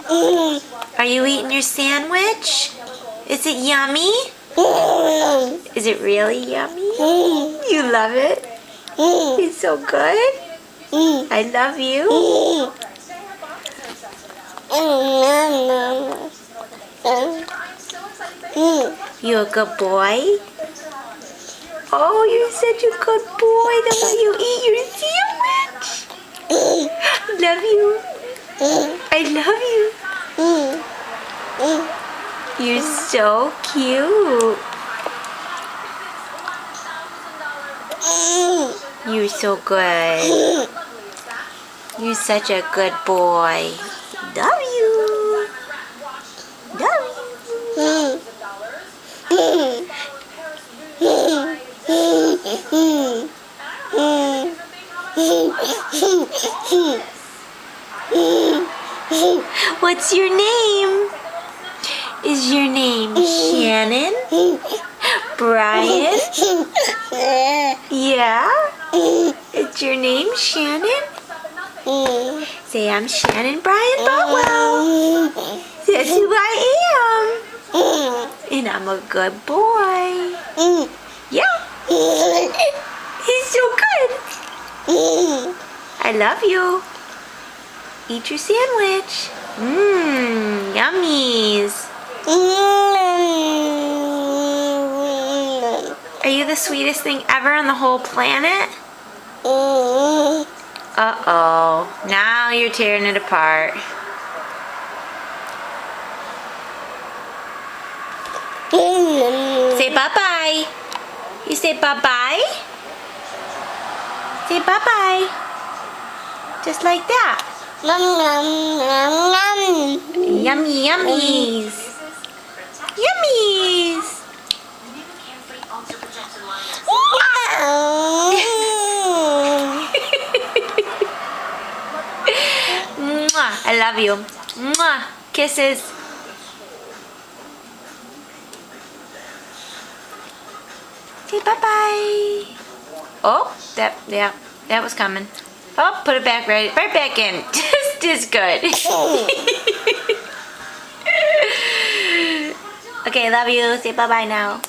Are you eating your sandwich? Is it yummy? Is it really yummy? You love it? It's so good? I love you. You a good boy? Oh, you're such a good boy. That's why you eat your sandwich. Love you. I love you. You're so cute. You're so good. You're such a good boy. Love you. Love you. What's your name? Is your name Shannon? Brian? Yeah? Is your name Shannon? Say, I'm Shannon Brian Botwell. That's who I am. And I'm a good boy. Yeah. He's so good. I love you. Eat your sandwich. Yummies. Are you the sweetest thing ever on the whole planet? Uh-oh. Now you're tearing it apart. Say bye-bye. You say bye-bye? Say bye-bye. Just like that. Yummy yummies. Yummies. Mwah. I love you. Mwah. Kisses. Say bye-bye. Oh, that was coming. Oh, put it back right back in. Just as good. Okay, love you. Say bye-bye now.